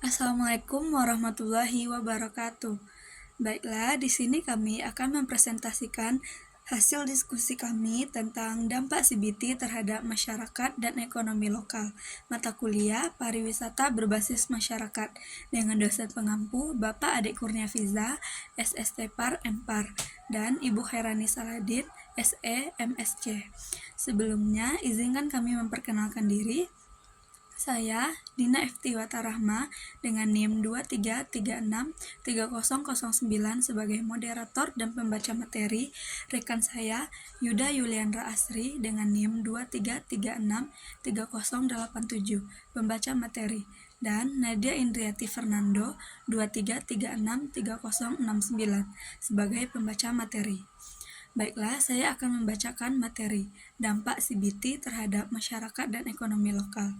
Assalamualaikum warahmatullahi wabarakatuh. Baiklah, di sini kami akan mempresentasikan hasil diskusi kami tentang dampak CBT terhadap masyarakat dan ekonomi lokal. Mata kuliah Pariwisata Berbasis Masyarakat dengan dosen pengampu Bapak Adik Kurnia Fiza, SST Par MPar, dan Ibu Khairani Saladin, SE MSc. Sebelumnya, izinkan kami memperkenalkan diri. Saya, Dina Eftiwata Rahma, dengan NIM 23363009 sebagai moderator dan pembaca materi. Rekan saya, Yuda Yuliandra Asri, dengan NIM 23363087 pembaca materi. Dan Nadia Indriati Fernando, 23363069 sebagai pembaca materi. Baiklah, saya akan membacakan materi dampak CBT terhadap masyarakat dan ekonomi lokal.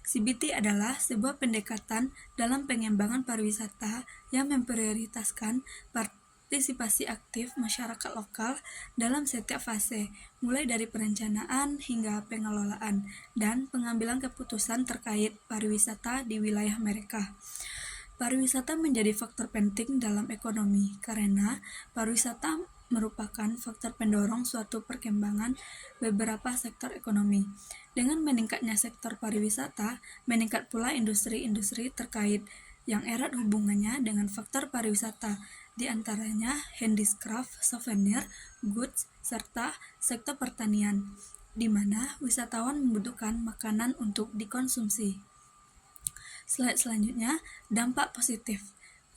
CBT adalah sebuah pendekatan dalam pengembangan pariwisata yang memprioritaskan partisipasi aktif masyarakat lokal dalam setiap fase, mulai dari perencanaan hingga pengelolaan dan pengambilan keputusan terkait pariwisata di wilayah mereka. Pariwisata menjadi faktor penting dalam ekonomi karena pariwisata merupakan faktor pendorong suatu perkembangan beberapa sektor ekonomi. Dengan meningkatnya sektor pariwisata, meningkat pula industri-industri terkait yang erat hubungannya dengan faktor pariwisata, di antaranya handicraft, souvenir, goods, serta sektor pertanian, di mana wisatawan membutuhkan makanan untuk dikonsumsi. Slide selanjutnya, dampak positif.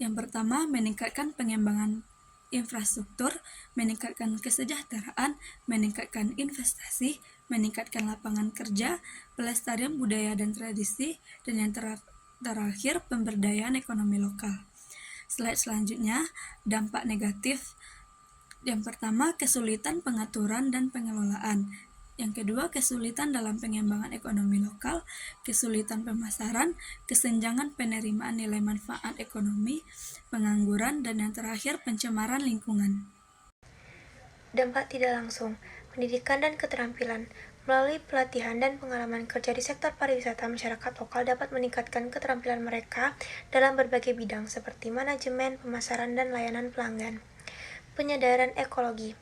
Yang pertama, meningkatkan pengembangan infrastruktur, meningkatkan kesejahteraan, meningkatkan investasi, meningkatkan lapangan kerja, pelestarian budaya dan tradisi, dan yang terakhir pemberdayaan ekonomi lokal. Slide selanjutnya, dampak negatif. Yang pertama, kesulitan pengaturan dan pengelolaan. Yang kedua, kesulitan dalam pengembangan ekonomi lokal, kesulitan pemasaran, kesenjangan penerimaan nilai manfaat ekonomi, pengangguran, dan yang terakhir pencemaran lingkungan. Dampak tidak langsung, pendidikan dan keterampilan. Melalui pelatihan dan pengalaman kerja di sektor pariwisata, masyarakat lokal dapat meningkatkan keterampilan mereka dalam berbagai bidang seperti manajemen, pemasaran, dan layanan pelanggan. Penyadaran ekologi.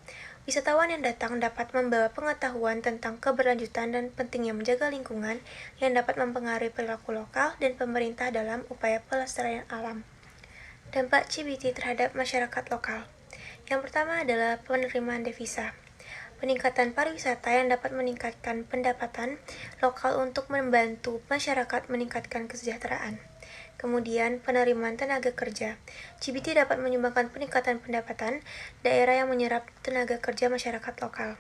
Wisatawan yang datang dapat membawa pengetahuan tentang keberlanjutan dan pentingnya menjaga lingkungan yang dapat mempengaruhi perilaku lokal dan pemerintah dalam upaya pelestarian alam. Dampak CBT terhadap masyarakat lokal. Yang pertama adalah penerimaan devisa. Peningkatan pariwisata yang dapat meningkatkan pendapatan lokal untuk membantu masyarakat meningkatkan kesejahteraan. Kemudian, penerimaan tenaga kerja. CBT dapat menyumbangkan peningkatan pendapatan daerah yang menyerap tenaga kerja masyarakat lokal.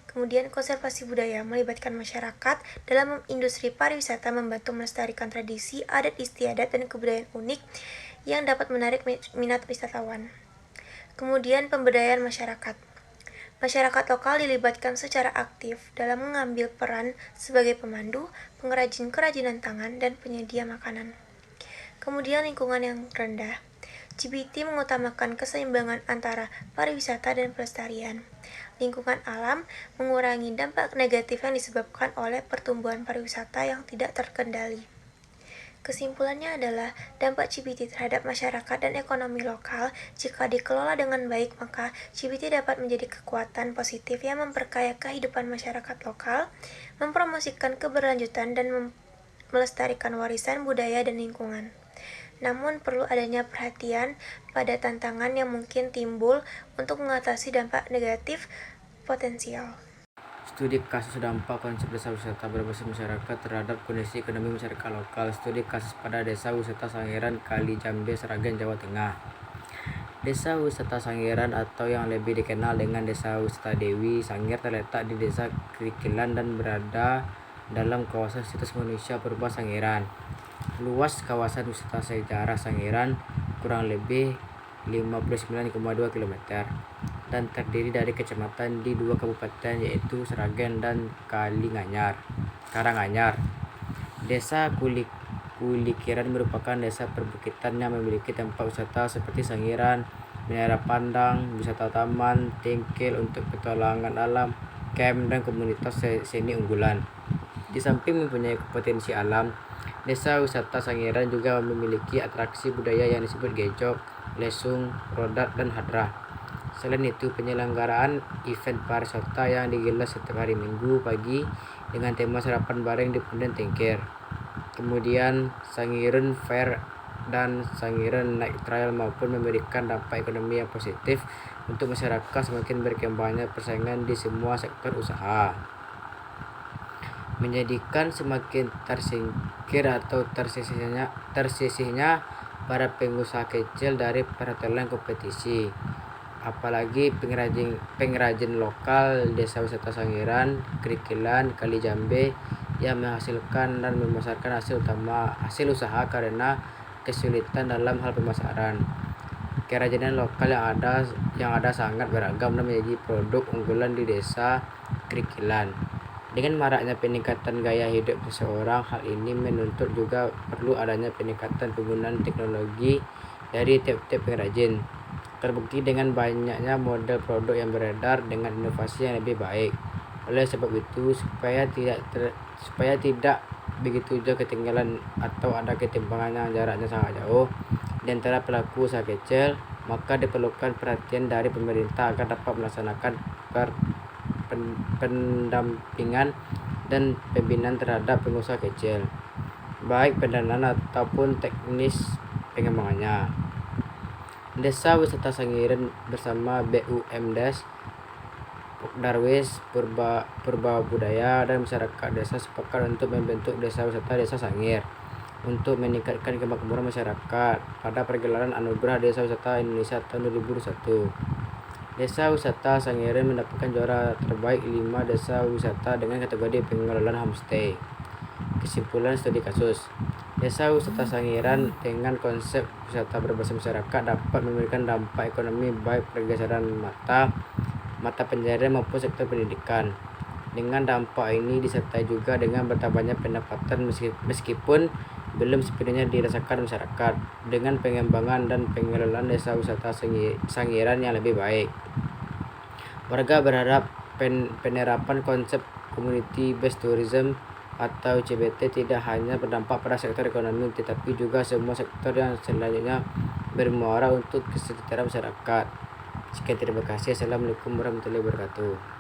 Kemudian, konservasi budaya melibatkan masyarakat dalam industri pariwisata membantu melestarikan tradisi, adat istiadat, dan kebudayaan unik yang dapat menarik minat wisatawan. Kemudian, pemberdayaan masyarakat. Masyarakat lokal dilibatkan secara aktif dalam mengambil peran sebagai pemandu, pengrajin kerajinan tangan, dan penyedia makanan. Kemudian lingkungan yang rendah. CBT mengutamakan keseimbangan antara pariwisata dan pelestarian. Lingkungan alam mengurangi dampak negatif yang disebabkan oleh pertumbuhan pariwisata yang tidak terkendali. Kesimpulannya adalah dampak CBT terhadap masyarakat dan ekonomi lokal jika dikelola dengan baik, maka CBT dapat menjadi kekuatan positif yang memperkaya kehidupan masyarakat lokal, mempromosikan keberlanjutan dan melestarikan warisan budaya dan lingkungan. Namun perlu adanya perhatian pada tantangan yang mungkin timbul untuk mengatasi dampak negatif potensial. Studi kasus dampak konsep desa wisata berbasis masyarakat terhadap kondisi ekonomi masyarakat lokal. Studi kasus pada Desa Wisata Sangiran, Kalijambe, Sragen, Jawa Tengah. Desa Wisata Sangiran atau yang lebih dikenal dengan Desa Wisata Dewi Sangir terletak di Desa Krikilan dan berada dalam kawasan situs manusia purba Sangiran. Luas kawasan wisata sejarah Sangiran kurang lebih 59,2 km dan terdiri dari kecamatan di 2 kabupaten yaitu Sragen dan Karanganyar. Desa Kulikiran merupakan desa perbukitan yang memiliki tempat wisata seperti Sangiran, Menara Pandang, wisata taman, tingkil untuk petualangan alam, camp, dan komunitas seni unggulan. Di samping mempunyai potensi alam, Desa wisata Sangiran juga memiliki atraksi budaya yang disebut gejok, lesung, rodat, dan hadrah. Selain itu, penyelenggaraan event pariwisata yang digelar setiap hari Minggu pagi dengan tema sarapan bareng di Punden Tengker. Kemudian Sangiran Fair dan Sangiran Night Trail maupun memberikan dampak ekonomi yang positif untuk masyarakat semakin berkembangnya persaingan di semua sektor usaha. Menjadikan semakin tersingkir atau tersisihnya para pengusaha kecil dari perhelatan kompetisi. Apalagi pengrajin lokal Desa Wisata Sangiran, Krikilan, Kali Jambe yang menghasilkan dan memasarkan hasil usaha karena kesulitan dalam hal pemasaran. Kerajinan lokal yang ada sangat beragam dan menjadi produk unggulan di Desa Krikilan. Dengan maraknya peningkatan gaya hidup seseorang, hal ini menuntut juga perlu adanya peningkatan penggunaan teknologi dari tiap-tiap pengrajin. Terbukti dengan banyaknya model produk yang beredar dengan inovasi yang lebih baik. Oleh sebab itu, supaya tidak begitu jauh ketinggalan atau ada ketimpangan yang jaraknya sangat jauh di antara pelaku usaha kecil, maka diperlukan perhatian dari pemerintah agar dapat melaksanakan pendampingan dan pembinaan terhadap pengusaha kecil, baik pendanaan ataupun teknis pengembangannya. Desa Wisata Sangiran bersama BUMDes, Darwis, Purba Budaya, dan masyarakat desa sepakat untuk membentuk Desa Wisata Desa Sangir untuk meningkatkan kemakmuran masyarakat pada pergelaran Anugerah Desa Wisata Indonesia tahun 2021. Desa Wisata Sangiran mendapatkan juara terbaik 5 desa wisata dengan kategori pengelolaan homestay. Kesimpulan studi kasus. Desa Wisata Sangiran dengan konsep wisata berbasis masyarakat dapat memberikan dampak ekonomi baik pergeseran mata pencaharian maupun sektor pendidikan. Dengan dampak ini disertai juga dengan bertambahnya pendapatan meskipun belum sepenuhnya dirasakan masyarakat dengan pengembangan dan pengelolaan desa wisata Sangiran yang lebih baik. Warga berharap penerapan konsep Community Based Tourism atau CBT tidak hanya berdampak pada sektor ekonomi tetapi juga semua sektor yang selanjutnya bermuara untuk kesejahteraan masyarakat. Sekian, terima kasih. Assalamualaikum warahmatullahi wabarakatuh.